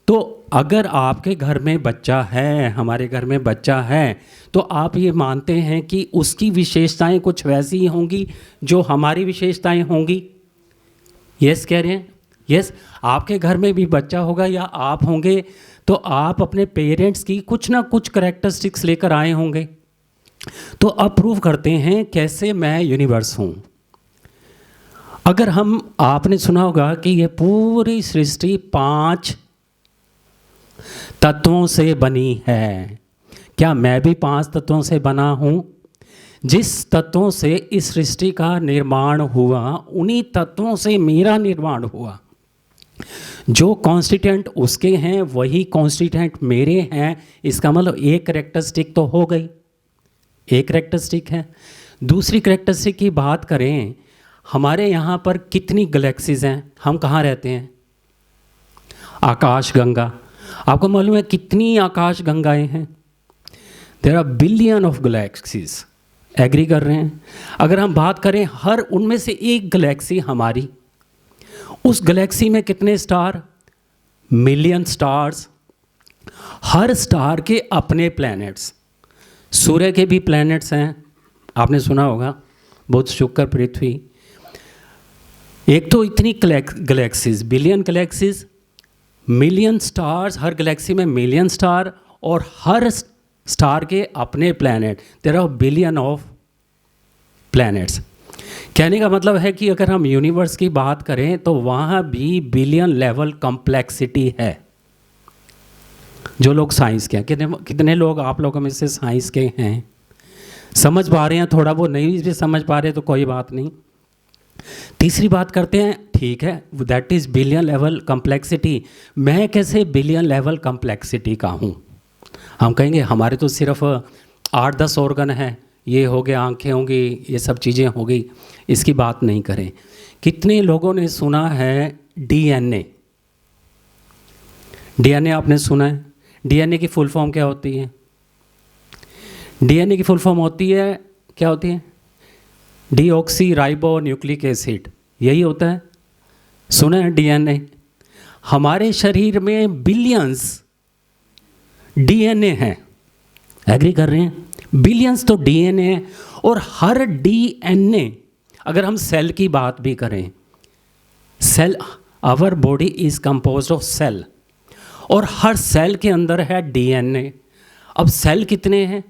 तो अगर आपके घर में बच्चा है, हमारे घर में बच्चा है, तो आप ये मानते हैं कि उसकी विशेषताएं कुछ वैसी ही होंगी जो हमारी विशेषताएं होंगी। यस कह रहे हैं? यस। आपके घर में भी बच्चा होगा या आप होंगे, तो आप अपने पेरेंट्स की कुछ ना कुछ कैरेक्टरिस्टिक्स लेकर आए होंगे। तो अब प्रूव करते हैं कैसे मैं यूनिवर्स हूँ। अगर आपने सुना होगा कि ये पूरी सृष्टि 5 तत्वों से बनी है। क्या मैं भी 5 तत्वों से बना हूँ? जिस तत्वों से इस सृष्टि का निर्माण हुआ, उन्हीं तत्वों से मेरा निर्माण हुआ। जो कॉन्स्टिट्यूएंट उसके हैं वही कॉन्स्टिट्यूएंट मेरे हैं। इसका मतलब एक कैरेक्टरिस्टिक तो हो गई, एक कैरेक्टरिस्टिक है। दूसरी कैरेक्टरिस्टिक की बात करें, हमारे यहाँ पर कितनी गैलेक्सीज हैं? हम कहाँ रहते हैं? आकाश गंगा। आपको मालूम है कितनी आकाश गंगाएं हैं? There are billion of galaxies. Agree कर रहे हैं? अगर हम बात करें हर उनमें से एक गैलेक्सी हमारी, उस गैलेक्सी में कितने स्टार? Million stars. हर स्टार के अपने प्लैनेट्स। सूर्य के भी प्लैनेट्स हैं, आपने सुना होगा, बुध, शुक्र, पृथ्वी। एक तो इतनी galaxies, billion galaxies, million stars, हर गैलेक्सी में मिलियन स्टार, और हर स्टार के अपने planet. There are billion of planets. कहने का मतलब है कि अगर हम यूनिवर्स की बात करें तो वहाँ भी बिलियन लेवल कॉम्प्लेक्सिटी है। जो लोग साइंस के हैं, कितने लोग आप लोगों में से साइंस के हैं? समझ पा रहे हैं? थोड़ा वो नहीं भी समझ पा रहे तो कोई बात नहीं। तीसरी बात करते हैं, ठीक है, that is billion level complexity. मैं कैसे बिलियन लेवल कॉम्प्लेक्सिटी का हूँ? हम कहेंगे हमारे तो सिर्फ 8-10 ऑर्गन हैं, ये हो गए, आंखें होंगी, ये सब चीज़ें हो गई। इसकी बात नहीं करें। कितने लोगों ने सुना है डीएनए? डीएनए आपने सुना है? डीएनए की फुल फॉर्म क्या होती है? डीएनए की फुल फॉर्म होती है, क्या होती है? डीऑक्सी राइबो न्यूक्लिक एसिड, यही होता है। सुना है डीएनए? हमारे शरीर में बिलियंस डीएनए हैं। एग्री कर रहे हैं? बिलियंस तो डीएनए है। और हर डीएनए, अगर हम सेल की बात भी करें, cell, our body is composed of cell, और हर सेल के अंदर है डीएनए। अब सेल कितने हैं?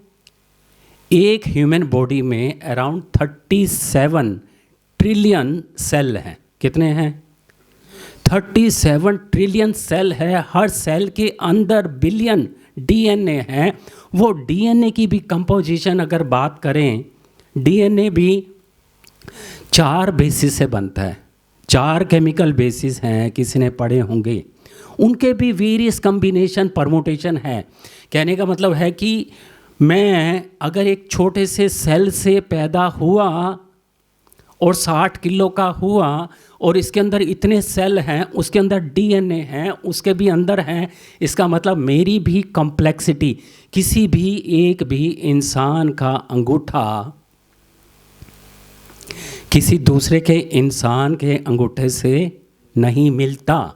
एक ह्यूमन बॉडी में अराउंड 37 ट्रिलियन सेल हैं। कितने हैं? 37 ट्रिलियन सेल है। हर सेल के अंदर बिलियन डीएनए है। वो डीएनए की भी कंपोजिशन अगर बात करें, डीएनए भी 4 बेसिस से बनता है। 4 केमिकल बेसिस हैं, किसी ने पढ़े होंगे। उनके भी वेरियस कम्बिनेशन, परमुटेशन है। कहने का मतलब है कि मैं अगर एक छोटे से सेल से पैदा हुआ और 60 किलो का हुआ, और इसके अंदर इतने सेल हैं, उसके अंदर डीएनए हैं, उसके भी अंदर हैं, इसका मतलब मेरी भी कॉम्प्लेक्सिटी, किसी भी एक भी इंसान का अंगूठा किसी दूसरे के इंसान के अंगूठे से नहीं मिलता,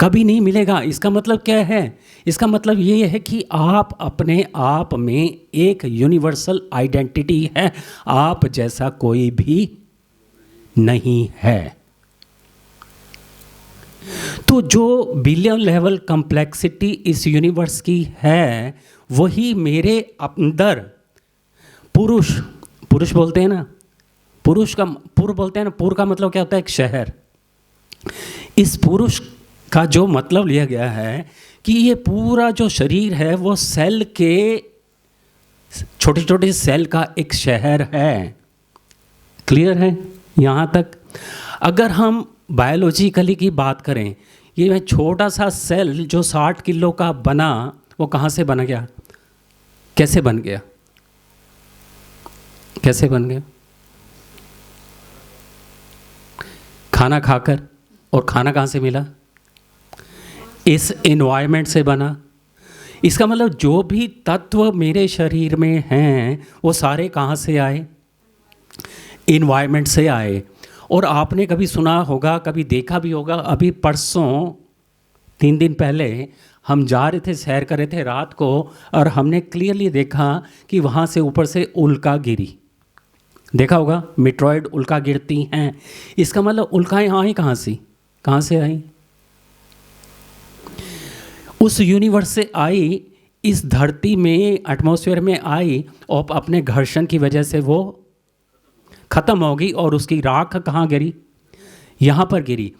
कभी नहीं मिलेगा। इसका मतलब क्या है? इसका मतलब ये है कि आप अपने आप में एक यूनिवर्सल आइडेंटिटी है, आप जैसा कोई भी नहीं है। तो जो बिलियन लेवल कॉम्प्लेक्सिटी इस यूनिवर्स की है, वही मेरे अंदर पुरुष बोलते हैं ना, पुर बोलते हैं ना, पुर का मतलब क्या होता है? एक शहर। इस पुरुष का जो मतलब लिया गया है कि ये पूरा जो शरीर है वो सेल के, छोटे छोटे सेल का एक शहर है। क्लियर है यहाँ तक? अगर हम बायोलॉजिकली की बात करें, ये छोटा सा सेल जो 60 किलो का बना, वो कहाँ से बन गया? कैसे बन गया? कैसे बन गया? खाना खाकर। और खाना कहाँ से मिला? इस एनवायरनमेंट से बना। इसका मतलब जो भी तत्व मेरे शरीर में हैं वो सारे कहाँ से आए? एनवायरनमेंट से आए। और आपने कभी सुना होगा, कभी देखा भी होगा, अभी परसों 3 दिन पहले हम जा रहे थे, सैर कर रहे थे रात को, और हमने क्लियरली देखा कि वहाँ से ऊपर से उल्का गिरी। देखा होगा, मेट्रॉयड उल्का गिरती हैं। इसका मतलब उल्काएं आई कहाँ से आई? उस यूनिवर्स से आई, इस धरती में एटमॉस्फेयर में आई, और अपने घर्षण की वजह से वो खत्म होगी, और उसकी राख कहाँ गिरी? यहाँ पर गिरी।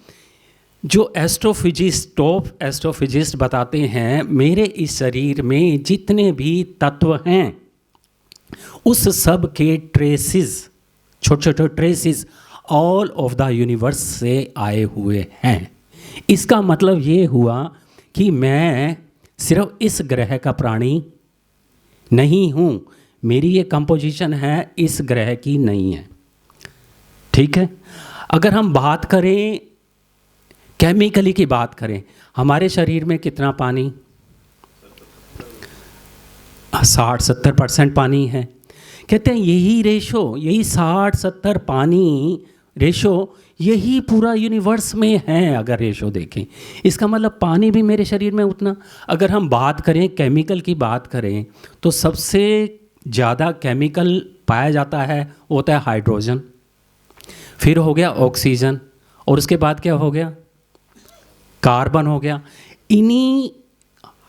जो एस्ट्रोफिजिस्ट बताते हैं, मेरे इस शरीर में जितने भी तत्व हैं उस सब के ट्रेसिस, छोटे छोटे traces all of the universe से आए हुए हैं। इसका मतलब ये हुआ कि मैं सिर्फ इस ग्रह का प्राणी नहीं हूँ, मेरी ये कंपोजिशन है इस ग्रह की नहीं है। ठीक है। अगर हम बात करें केमिकली की बात करें, हमारे शरीर में कितना पानी? 60-70% पानी है। कहते हैं यही रेशो, यही 60-70 पानी रेशो, यही पूरा यूनिवर्स में है। अगर रेशो देखें, इसका मतलब पानी भी मेरे शरीर में उतना। अगर हम बात करें केमिकल की बात करें, तो सबसे ज़्यादा केमिकल पाया जाता है वो होता है हाइड्रोजन, फिर हो गया ऑक्सीजन, और उसके बाद क्या हो गया? कार्बन हो गया। इन्हीं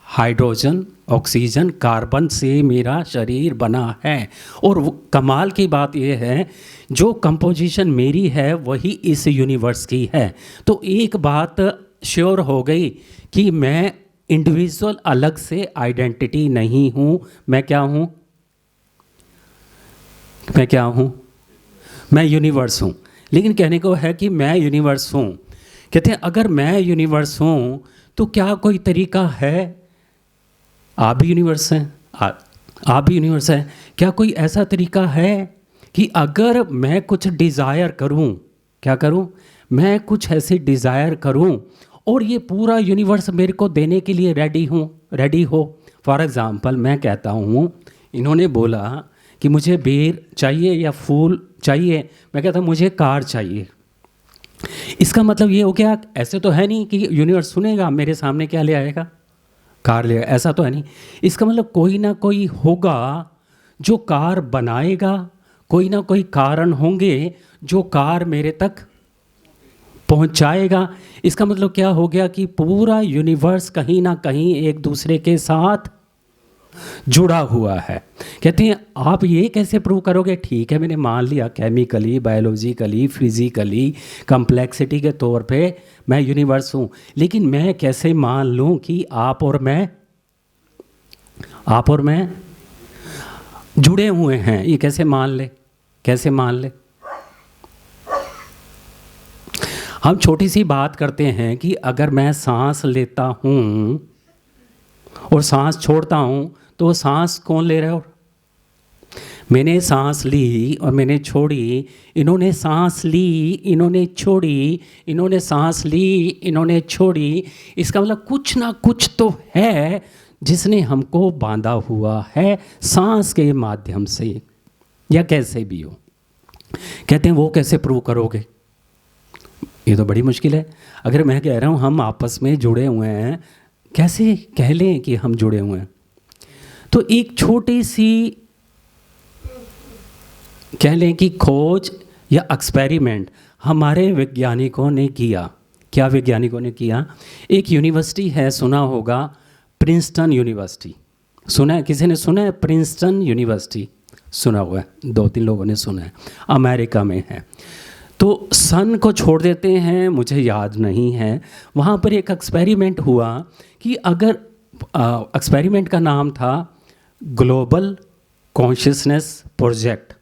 हाइड्रोजन, ऑक्सीजन, कार्बन से मेरा शरीर बना है। और कमाल की बात यह है, जो कंपोजिशन मेरी है वही इस यूनिवर्स की है। तो एक बात श्योर हो गई कि मैं इंडिविजुअल अलग से आइडेंटिटी नहीं हूँ। मैं क्या हूँ? मैं यूनिवर्स हूँ। लेकिन कहने को है कि मैं यूनिवर्स हूँ। कहते हैं अगर मैं यूनिवर्स हूँ तो क्या कोई तरीका है? आप भी यूनिवर्स हैं, आप भी यूनिवर्स हैं। क्या कोई ऐसा तरीका है कि अगर मैं कुछ डिज़ायर करूं, क्या करूं? मैं कुछ ऐसे डिज़ायर करूं और ये पूरा यूनिवर्स मेरे को देने के लिए रेडी हो। फॉर एग्ज़ाम्पल मैं कहता हूं, इन्होंने बोला कि मुझे बेर चाहिए या फूल चाहिए, मैं कहता हूं मुझे कार चाहिए। इसका मतलब ये हो गया, ऐसे तो है नहीं कि यूनिवर्स सुनेगा मेरे सामने क्या ले आएगा? कार ले, ऐसा तो है नहीं। इसका मतलब कोई ना कोई होगा जो कार बनाएगा, कोई ना कोई कारण होंगे जो कार मेरे तक पहुंचाएगा। इसका मतलब क्या हो गया कि पूरा यूनिवर्स कहीं ना कहीं एक दूसरे के साथ जुड़ा हुआ है। कहते हैं आप ये कैसे प्रूव करोगे? ठीक है, मैंने मान लिया केमिकली, बायोलॉजिकली, फिजिकली, कम्प्लेक्सिटी के तौर पे मैं यूनिवर्स हूँ, लेकिन मैं कैसे मान लूँ कि आप और मैं जुड़े हुए हैं? ये कैसे मान ले? हम छोटी सी बात करते हैं कि अगर मैं सांस लेता हूँ और सांस छोड़ता हूँ तो वो सांस कौन ले रहा है? मैंने सांस ली और मैंने छोड़ी, इन्होंने सांस ली, इन्होंने छोड़ी, इन्होंने सांस ली, इन्होंने छोड़ी। इसका मतलब कुछ ना कुछ तो है जिसने हमको बांधा हुआ है सांस के माध्यम से, या कैसे भी हो। कहते हैं वो कैसे प्रूव करोगे? ये तो बड़ी मुश्किल है। अगर मैं कह रहा हूँ हम आपस में जुड़े हुए हैं, कैसे कह लें कि हम जुड़े हुए हैं? तो एक छोटी सी कह लें कि खोज या एक्सपेरिमेंट हमारे वैज्ञानिकों ने किया। क्या वैज्ञानिकों ने किया? एक यूनिवर्सिटी है, सुना होगा, प्रिंसटन यूनिवर्सिटी। सुना है? किसी ने सुना है? प्रिंसटन यूनिवर्सिटी सुना हुआ है, 2-3 लोगों ने सुना है। अमेरिका में है। तो सन को छोड़ देते हैं, मुझे याद नहीं है। वहाँ पर एक एक्सपेरिमेंट हुआ कि अगर एक्सपेरिमेंट का नाम था ग्लोबल कॉन्शियसनेस प्रोजेक्ट,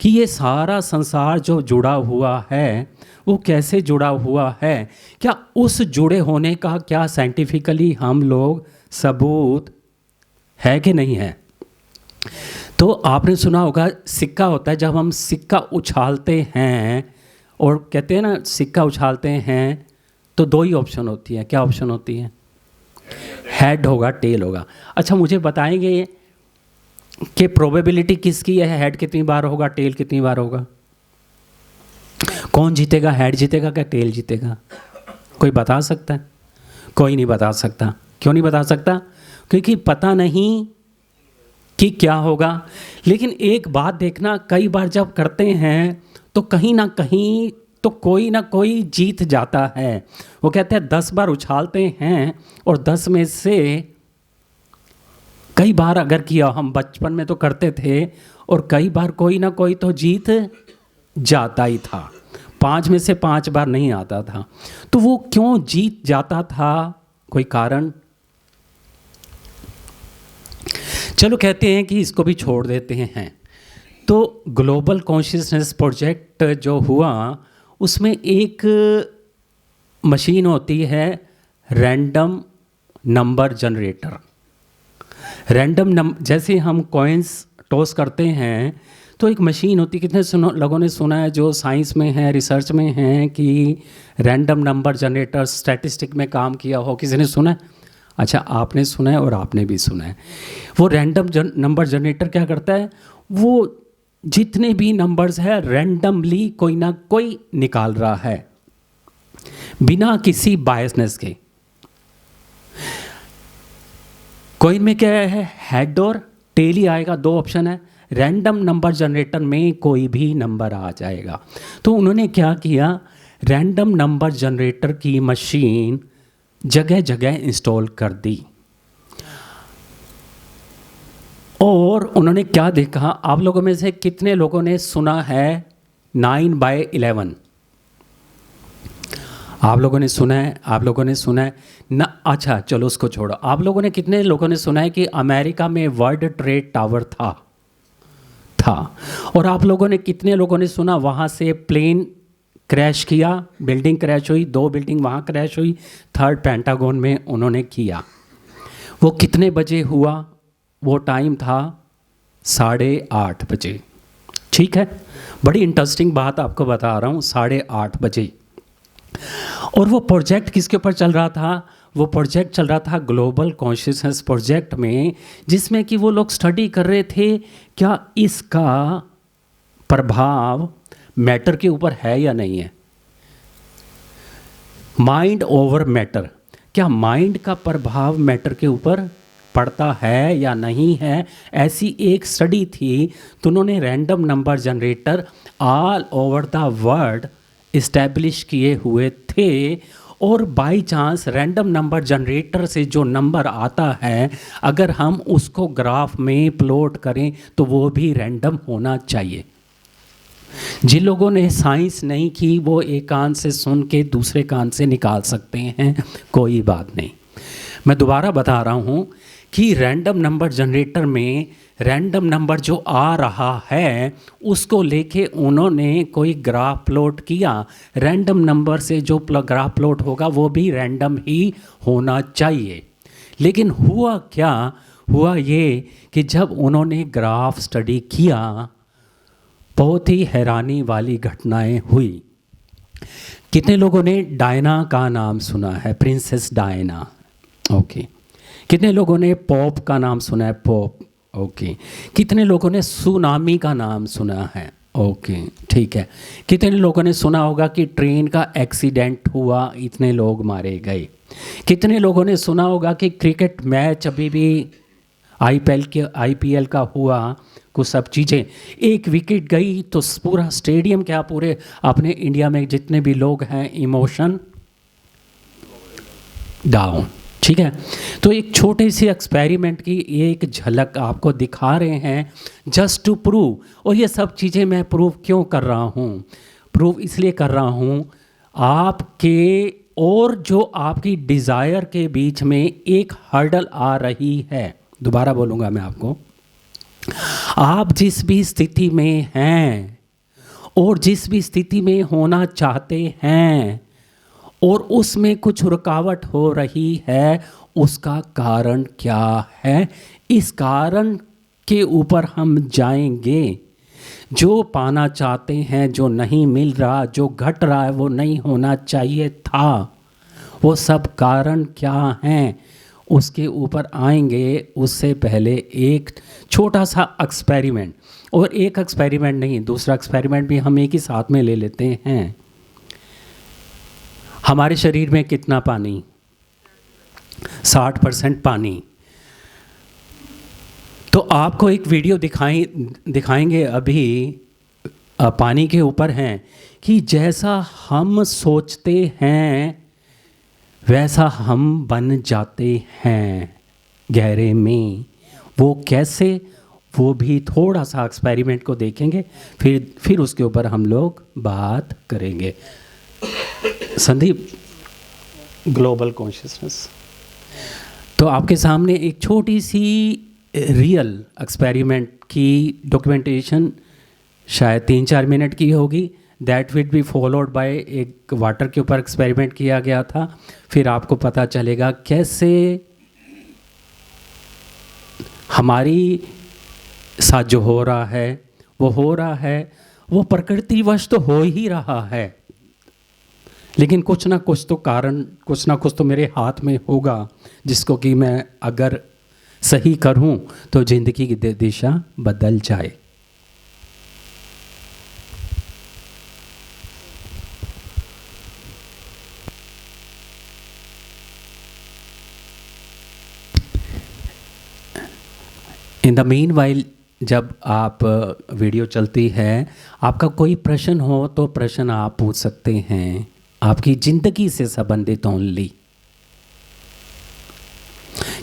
कि ये सारा संसार जो जुड़ा हुआ है वो कैसे जुड़ा हुआ है, क्या उस जुड़े होने का क्या साइंटिफिकली हम लोग सबूत है कि नहीं है। तो आपने सुना होगा सिक्का होता है, जब हम सिक्का उछालते हैं और कहते हैं ना सिक्का उछालते हैं तो 2 ही ऑप्शन होती है। क्या ऑप्शन होती है? हेड होगा, टेल होगा। अच्छा, मुझे बताएंगे कि प्रोबेबिलिटी किसकी है? हेड कितनी बार होगा, टेल कितनी बार होगा? कौन जीतेगा, हेड जीतेगा क्या टेल जीतेगा? कोई बता सकता है? कोई नहीं बता सकता। क्यों नहीं बता सकता? क्योंकि पता नहीं कि क्या होगा। लेकिन एक बात देखना, कई बार जब करते हैं तो कहीं ना कहीं तो कोई ना कोई जीत जाता है। वो कहते हैं 10 बार उछालते हैं और 10 में से कई बार अगर किया, हम बचपन में तो करते थे, और कई बार कोई ना कोई तो जीत जाता ही था। 5 में से 5 बार नहीं आता था। तो वो क्यों जीत जाता था? कोई कारण? चलो कहते हैं कि इसको भी छोड़ देते हैं। तो ग्लोबल कॉन्शियसनेस प्रोजेक्ट जो हुआ, उसमें एक मशीन होती है रैंडम नंबर जनरेटर। जैसे हम कॉइन्स टॉस करते हैं तो एक मशीन होती है। कितने लोगों ने सुना है, जो साइंस में है, रिसर्च में है, कि रैंडम नंबर जनरेटर स्टैटिस्टिक में काम किया हो? किसी ने सुना है? अच्छा, आपने सुना है और आपने भी सुना है। वो रैंडम नंबर जनरेटर क्या करता है? वो जितने भी नंबर्स है रैंडमली कोई ना कोई निकाल रहा है, बिना किसी बायसनेस के। कॉइन में क्या है? हेड और टेल ही आएगा, 2 ऑप्शन है। रैंडम नंबर जनरेटर में कोई भी नंबर आ जाएगा। तो उन्होंने क्या किया, रैंडम नंबर जनरेटर की मशीन जगह जगह इंस्टॉल कर दी। और उन्होंने क्या देखा? आप लोगों में से कितने लोगों ने सुना है 9/11? आप लोगों ने सुना है? आप लोगों ने सुना है ना? अच्छा चलो उसको छोड़ो। आप लोगों ने कितने लोगों ने सुना है कि अमेरिका में वर्ल्ड ट्रेड टावर था? और आप लोगों ने कितने लोगों ने सुना वहाँ से प्लेन क्रैश किया, बिल्डिंग क्रैश हुई, 2 बिल्डिंग वहाँ क्रैश हुई, 3rd पेंटागन में उन्होंने किया। वो कितने बजे हुआ? वो टाइम था 8:30 बजे। ठीक है, बड़ी इंटरेस्टिंग बात आपको बता रहा हूँ, 8:30 बजे। और वो प्रोजेक्ट किसके ऊपर चल रहा था? वो प्रोजेक्ट चल रहा था ग्लोबल कॉन्शियसनेस प्रोजेक्ट में, जिसमें कि वो लोग स्टडी कर रहे थे क्या इसका प्रभाव मैटर के ऊपर है या नहीं है। माइंड ओवर मैटर, क्या माइंड का प्रभाव मैटर के ऊपर पड़ता है या नहीं है, ऐसी एक स्टडी थी। तो उन्होंने random number generator all over the world establish किए हुए थे। और by chance random number generator से जो नंबर आता है, अगर हम उसको ग्राफ में प्लॉट करें तो वो भी रैंडम होना चाहिए। जिन लोगों ने साइंस नहीं की वो एक कान से सुन के दूसरे कान से निकाल सकते हैं, कोई बात नहीं। मैं दोबारा बता रहा हूँ कि रैंडम नंबर जनरेटर में रैंडम नंबर जो आ रहा है उसको लेके उन्होंने कोई ग्राफ प्लॉट किया। रैंडम नंबर से जो ग्राफ प्लॉट होगा वो भी रैंडम ही होना चाहिए। लेकिन हुआ क्या? हुआ ये कि जब उन्होंने ग्राफ स्टडी किया, बहुत ही हैरानी वाली घटनाएं हुई। कितने लोगों ने डायना का नाम सुना है? Princess Diana. ओके। कितने लोगों ने पॉप का नाम सुना है? पॉप। ओके। कितने लोगों ने सुनामी का नाम सुना है? ओके, ठीक है। कितने लोगों ने सुना होगा कि ट्रेन का एक्सीडेंट हुआ, इतने लोग मारे गए? कितने लोगों ने सुना होगा कि क्रिकेट मैच अभी भी आईपीएल का हुआ, कुछ सब चीज़ें, एक विकेट गई तो पूरा स्टेडियम, क्या पूरे अपने इंडिया में जितने भी लोग हैं, इमोशन डाउन। ठीक है, तो एक छोटे से एक्सपेरिमेंट की एक झलक आपको दिखा रहे हैं, जस्ट टू प्रूव। और ये सब चीज़ें मैं प्रूव क्यों कर रहा हूँ? प्रूव इसलिए कर रहा हूँ आपके और जो आपकी डिज़ायर के बीच में एक हर्डल आ रही है। दोबारा बोलूँगा मैं आपको, आप जिस भी स्थिति में हैं और जिस भी स्थिति में होना चाहते हैं और उसमें कुछ रुकावट हो रही है, उसका कारण क्या है? इस कारण के ऊपर हम जाएंगे। जो पाना चाहते हैं, जो नहीं मिल रहा, जो घट रहा है, वो नहीं होना चाहिए था, वो सब कारण क्या हैं, उसके ऊपर आएंगे। उससे पहले एक छोटा सा एक्सपेरिमेंट, और एक एक्सपेरिमेंट नहीं, दूसरा एक्सपेरिमेंट भी हम एक ही साथ में ले लेते हैं। हमारे शरीर में कितना पानी? 60% पानी। तो आपको एक वीडियो दिखाएंगे अभी, पानी के ऊपर हैं, कि जैसा हम सोचते हैं वैसा हम बन जाते हैं गहरे में। वो कैसे, वो भी थोड़ा सा एक्सपेरिमेंट को देखेंगे, फिर उसके ऊपर हम लोग बात करेंगे। Sandeep, global consciousness. तो आपके सामने एक छोटी सी रियल एक्सपेरिमेंट की डॉक्यूमेंटेशन शायद 3-4 मिनट की होगी। That will be followed by एक वाटर के ऊपर एक्सपेरिमेंट किया गया था। फिर आपको पता चलेगा कैसे हमारी साथ जो हो रहा है वो प्रकृतिवश तो हो ही रहा है, लेकिन कुछ ना कुछ तो कारण, कुछ ना कुछ तो मेरे हाथ में होगा, जिसको कि मैं अगर सही करूं तो ज़िंदगी की दिशा बदल जाए। इन द मीन वाइल, जब आप वीडियो चलती है, आपका कोई प्रश्न हो तो प्रश्न आप पूछ सकते हैं, आपकी ज़िंदगी से संबंधित ओनली,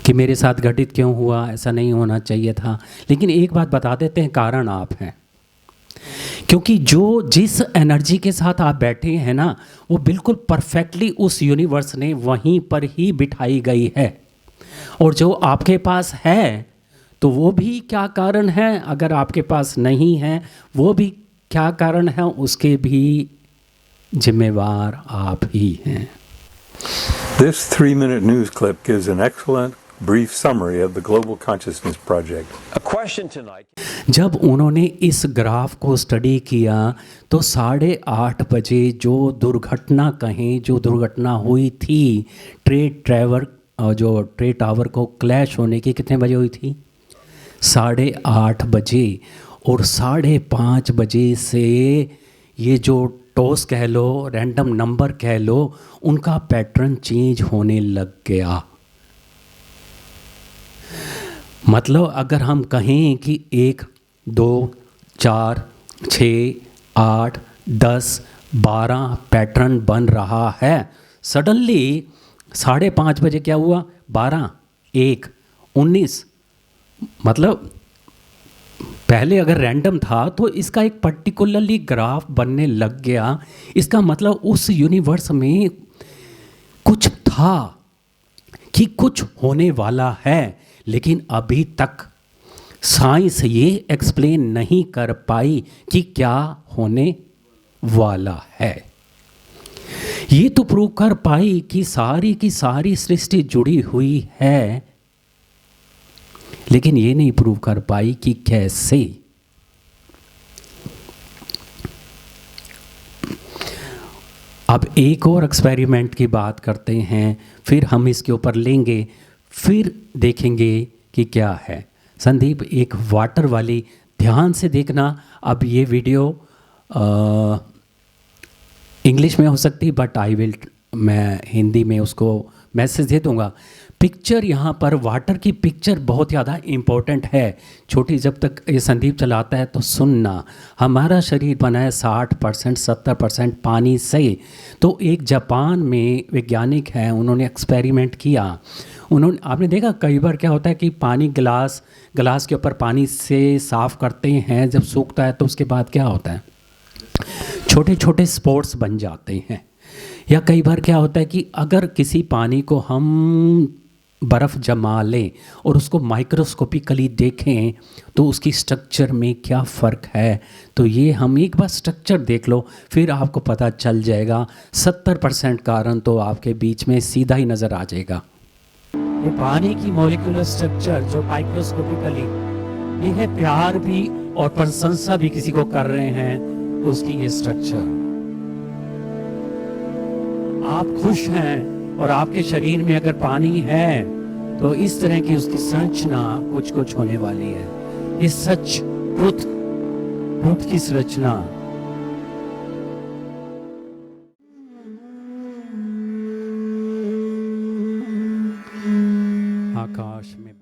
कि मेरे साथ घटित क्यों हुआ, ऐसा नहीं होना चाहिए था। लेकिन एक बात बता देते हैं, कारण आप हैं, क्योंकि जिस एनर्जी के साथ आप बैठे हैं ना, वो बिल्कुल परफेक्टली उस यूनिवर्स ने वहीं पर ही बिठाई गई है। और जो आपके पास है तो वो भी क्या कारण है, अगर आपके पास नहीं है वो भी क्या कारण है, उसके भी जिम्मेवार आप ही हैं। This 3-minute news clip gives an excellent brief summary of the Global Consciousness Project. A question tonight. जब उन्होंने इस ग्राफ को स्टडी किया तो 8:30 बजे जो दुर्घटना हुई थी, ट्रेड टावर को क्लैश होने की कितने बजे हुई थी? 8:30 बजे। और 5:30 बजे से ये जो टॉस कह लो, रैंडम नंबर कह लो, उनका पैटर्न चेंज होने लग गया। मतलब अगर हम कहें कि 1, 2, 4, 6, 8, 10, 12 पैटर्न बन रहा है, सडनली 5:30 बजे क्या हुआ? 12, 1, 19। मतलब पहले अगर रैंडम था तो इसका एक पर्टिकुलरली ग्राफ बनने लग गया। इसका मतलब उस यूनिवर्स में कुछ था कि कुछ होने वाला है, लेकिन अभी तक साइंस ये एक्सप्लेन नहीं कर पाई कि क्या होने वाला है। ये तो प्रूव कर पाई कि सारी की सारी सृष्टि जुड़ी हुई है, लेकिन ये नहीं प्रूव कर पाई कि कैसे। अब एक और एक्सपेरिमेंट की बात करते हैं, फिर हम इसके ऊपर लेंगे, फिर देखेंगे कि क्या है। संदीप, एक वाटर वाली, ध्यान से देखना। अब ये वीडियो इंग्लिश में हो सकती, बट मैं हिंदी में उसको मैसेज दे दूंगा। पिक्चर यहाँ पर वाटर की पिक्चर बहुत ज़्यादा इम्पोर्टेंट है। छोटी, जब तक ये संदीप चलाता है तो सुनना। हमारा शरीर बना है 60% 70% पानी से। तो एक जापान में वैज्ञानिक है, उन्होंने एक्सपेरिमेंट किया। आपने देखा कई बार क्या होता है कि पानी गिलास के ऊपर पानी से साफ़ करते हैं, जब सूखता है तो उसके बाद क्या होता है, छोटे छोटे स्पॉट्स बन जाते हैं। या कई बार क्या होता है कि अगर किसी पानी को हम बर्फ़ जमा लें और उसको माइक्रोस्कोपिकली देखें तो उसकी स्ट्रक्चर में क्या फ़र्क है। तो ये हम एक बार स्ट्रक्चर देख लो, फिर आपको पता चल जाएगा। 70% कारण तो आपके बीच में सीधा ही नज़र आ जाएगा। ये पानी की मॉलिक्यूलर स्ट्रक्चर जो माइक्रोस्कोपिकली, ये है प्यार भी और प्रशंसा भी किसी को कर रहे हैं, उसकी ये स्ट्रक्चर। आप खुश हैं और आपके शरीर में अगर पानी है तो इस तरह की उसकी संरचना कुछ होने वाली है। ये सच, ट्रुथ की संरचना। आकाश में